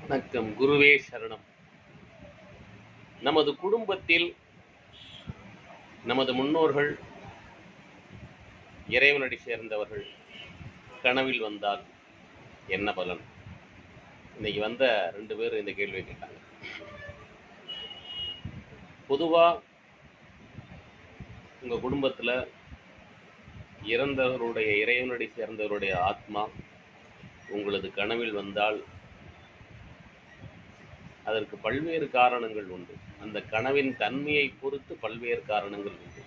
வணக்கம். குருவே சரணம். நமது குடும்பத்தில் நமது முன்னோர்கள் இறைவனடி சேர்ந்தவர்கள் கனவில் வந்தால் என்ன பலன்? இன்னைக்கு வந்த 2 பேர் இந்த கேள்வியை கேட்டாங்க. பொதுவா உங்க குடும்பத்துல இறந்தவருடைய இறைவனடி சேர்ந்தவருடைய ஆத்மா உங்களது கனவில் வந்தால் அதற்கு பல்வேறு காரணங்கள் உண்டு. அந்த கனவின் தன்மையை பொறுத்து பல்வேறு காரணங்கள் உண்டு.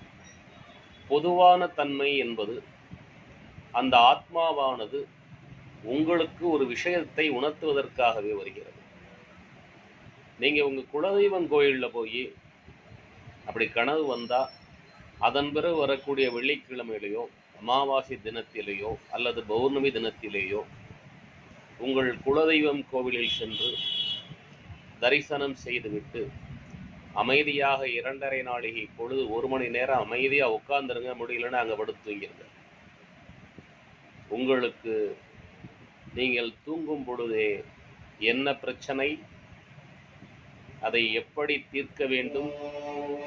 பொதுவான தன்மை என்பது அந்த ஆத்மாவானது உங்களுக்கு ஒரு விஷயத்தை உணர்த்துவதற்காகவே வருகிறது. நீங்க உங்க குலதெய்வம் கோயில்ல போய் அப்படி கனவு வந்தா அதன் பிறகு வரக்கூடிய வெள்ளிக்கிழமையிலேயோ அமாவாசை தினத்திலேயோ அல்லது பௌர்ணமி தினத்திலேயோ உங்கள் குலதெய்வம் கோவிலில் சென்று தரிசனம் செய்துவிட்டு அமைதியாக 2.5 நாளிகை பொழுது 1 மணி நேரம் அமைதியா உட்கார்ந்துருங்க. முடியலன்னா அங்க படுத்து தூங்கிருங்க. உங்களுக்கு நீங்கள் தூங்கும் பொழுதே என்ன பிரச்சனை, அதை எப்படி தீர்க்க வேண்டும்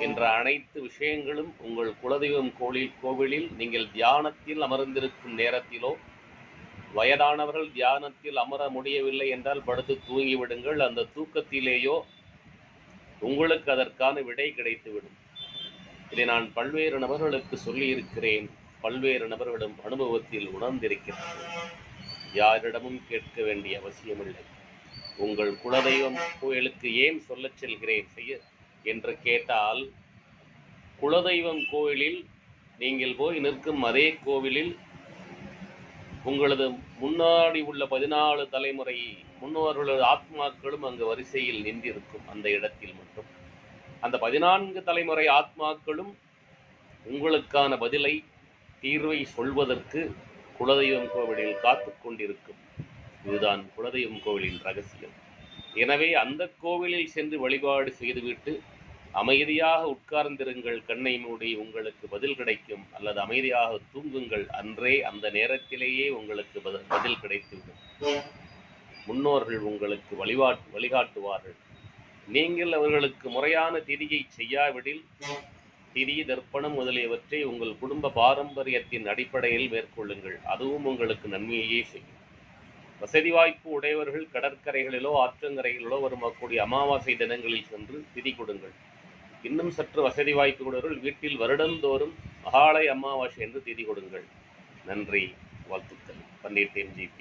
என்ற அனைத்து விஷயங்களும் உங்கள் குலதெய்வம் கோவிலில் நீங்கள் தியானத்தில் அமர்ந்திருக்கும் நேரத்திலோ, வயதானவர்கள் தியானத்தில் அமர முடியவில்லை என்றால் படுத்து தூங்கி விடுங்கள். அந்த தூக்கத்திலேயோ உங்களுக்கு அதற்கான விடை கிடைத்துவிடும். இதை நான் பல்வேறு நபர்களுக்கு சொல்லி இருக்கிறேன். பல்வேறு நபர்களிடம் அனுபவத்தில் உணர்ந்திருக்கிறேன். யாரிடமும் கேட்க வேண்டிய அவசியமில்லை. உங்கள் குலதெய்வம் கோயிலுக்கு ஏன் சொல்லச் செல்கிறேன் என்று கேட்டால், குலதெய்வம் கோயிலில் நீங்கள் போய் நிற்கும் அதே கோவிலில் உங்களது முன்னாடி உள்ள 14 தலைமுறை முன்னோர்களது ஆத்மாக்களும் அங்கு வரிசையில் நின்றிருக்கும். அந்த இடத்தில் மட்டும் அந்த 14 தலைமுறை ஆத்மாக்களும் உங்களுக்கான பதிலை, தீர்வை சொல்வதற்கு குலதெய்வம் கோவிலில் காத்து கொண்டிருக்கும். இதுதான் குலதெய்வம் கோவிலின் ரகசியம். எனவே அந்த கோவிலில் சென்று வழிபாடு செய்துவிட்டு அமைதியாக உட்கார்ந்திருங்கள். கண்ணை மூடி உங்களுக்கு பதில் கிடைக்கும். அல்லது அமைதியாக தூங்குங்கள். அன்றே அந்த நேரத்திலேயே உங்களுக்கு பதில் கிடைத்துவிடும். முன்னோர்கள் உங்களுக்கு வழிகாட்டுவார்கள். நீங்கள் அவர்களுக்கு முறையான திதியை செய்யாவிடில் திதி, தர்ப்பணம் முதலியவற்றை உங்கள் குடும்ப பாரம்பரியத்தின் அடிப்படையில் மேற்கொள்ளுங்கள். அதுவும் உங்களுக்கு நன்மையே செய்யும். வசதி வாய்ப்பு உடையவர்கள் கடற்கரைகளிலோ ஆற்றங்கரைகளிலோ வரக்கூடிய அமாவாசை தினங்களில் சென்று திதி கொடுங்கள். இன்னும் சற்று வசதி வாய்ப்பு உடையவர்கள் வீட்டில் வருடந்தோறும் மகாலய அமாவாசை என்று திதி கொடுங்கள். நன்றி, வாழ்த்துக்கள். பண்டிட் MGP.